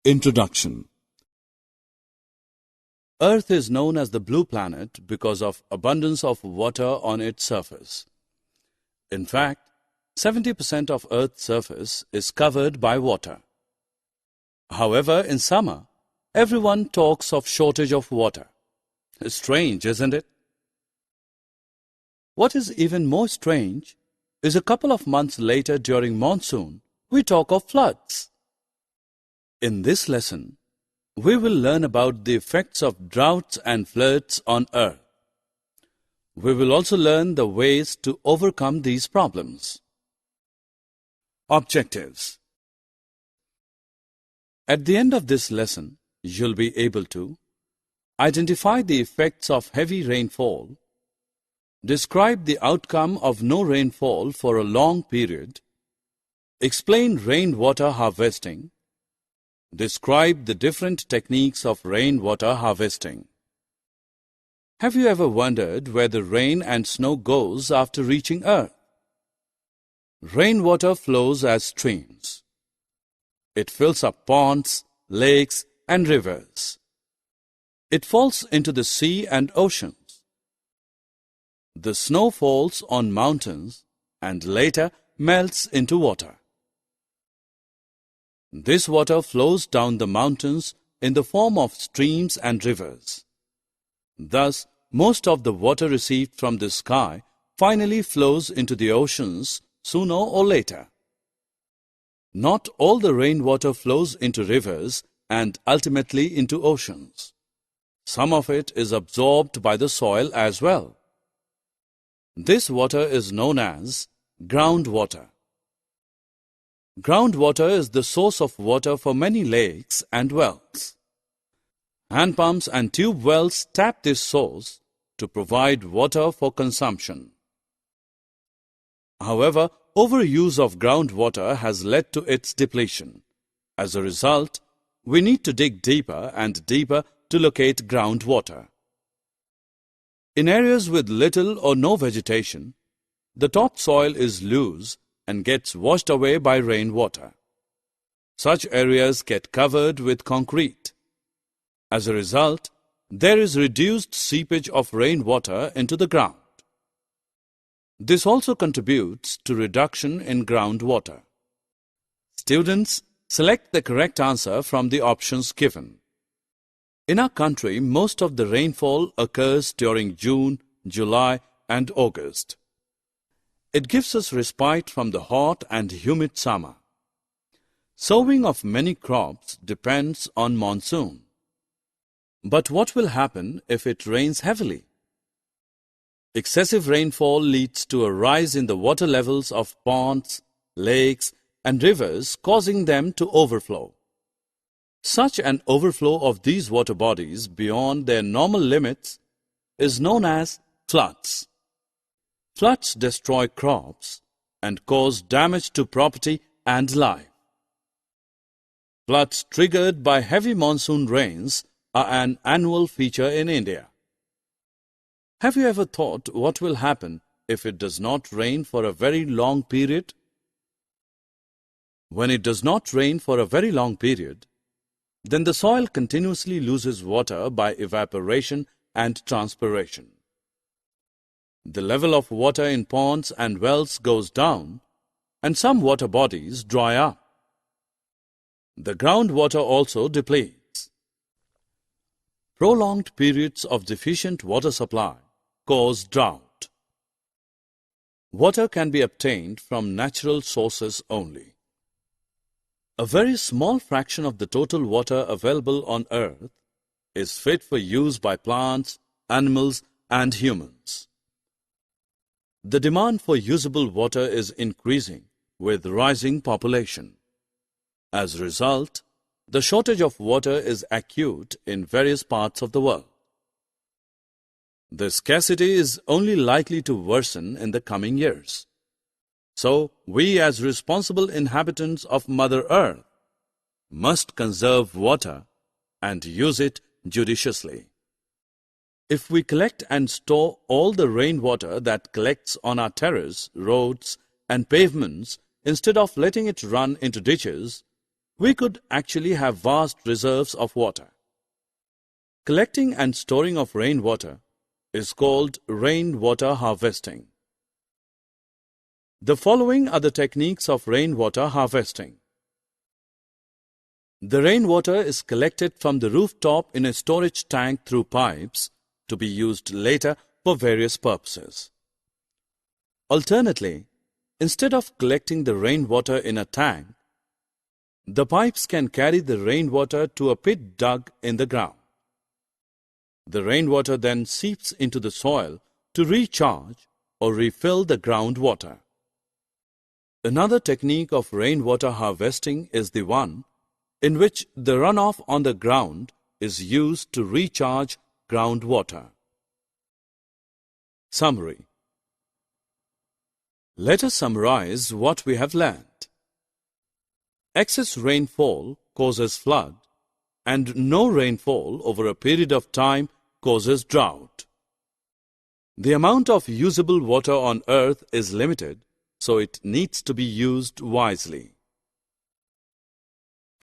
Introduction. Earth is known as the blue planet because of abundance of water on its surface. In fact, 70% of Earth's surface is covered by water. However, in summer, everyone talks of shortage of water. Strange, isn't it? What is even more strange is a couple of months later during monsoon, we talk of floods. In this lesson, we will learn about the effects of droughts and floods on Earth. We will also learn the ways to overcome these problems. Objectives. At the end of this lesson, you'll be able to identify the effects of heavy rainfall, describe the outcome of no rainfall for a long period, explain rainwater harvesting, describe the different techniques of rainwater harvesting. Have you ever wondered where the rain and snow goes after reaching Earth? Rainwater flows as streams. It fills up ponds, lakes, and rivers. It falls into the sea and oceans. The snow falls on mountains and later melts into water. This water flows down the mountains in the form of streams and rivers. Thus, most of the water received from the sky finally flows into the oceans sooner or later. Not all the rainwater flows into rivers and ultimately into oceans. Some of it is absorbed by the soil as well. This water is known as groundwater. Groundwater is the source of water for many lakes and wells. Hand pumps and tube wells tap this source to provide water for consumption. However, overuse of groundwater has led to its depletion. As a result, we need to dig deeper and deeper to locate groundwater. In areas with little or no vegetation, the topsoil is loose and gets washed away by rainwater. Such areas get covered with concrete. As a result, there is reduced seepage of rainwater into the ground. This also contributes to reduction in groundwater. Students, select the correct answer from the options given. In our country, most of the rainfall occurs during June, July, and August. It gives us respite from the hot and humid summer. Sowing of many crops depends on monsoon. But what will happen if it rains heavily? Excessive rainfall leads to a rise in the water levels of ponds, lakes, and rivers, causing them to overflow. Such an overflow of these water bodies beyond their normal limits is known as floods. Floods destroy crops and cause damage to property and life. Floods triggered by heavy monsoon rains are an annual feature in India. Have you ever thought what will happen if it does not rain for a very long period? When it does not rain for a very long period, then the soil continuously loses water by evaporation and transpiration. The level of water in ponds and wells goes down, and some water bodies dry up. The groundwater also depletes. Prolonged periods of deficient water supply cause drought. Water can be obtained from natural sources only. A very small fraction of the total water available on Earth is fit for use by plants, animals, and humans. The demand for usable water is increasing with rising population. As a result, the shortage of water is acute in various parts of the world. The scarcity is only likely to worsen in the coming years. So, we as responsible inhabitants of Mother Earth must conserve water and use it judiciously. If we collect and store all the rainwater that collects on our terrace, roads, and pavements instead of letting it run into ditches, we could actually have vast reserves of water. Collecting and storing of rainwater is called rainwater harvesting. The following are the techniques of rainwater harvesting. The rainwater is collected from the rooftop in a storage tank through pipes to be used later for various purposes. Alternately, instead of collecting the rainwater in a tank, the pipes can carry the rainwater to a pit dug in the ground. The rainwater then seeps into the soil to recharge or refill the groundwater. Another technique of rainwater harvesting is the one in which the runoff on the ground is used to recharge groundwater. Summary. Let us summarize what we have learned. Excess rainfall causes flood, and no rainfall over a period of time causes drought. The amount of usable water on earth is limited, so it needs to be used wisely.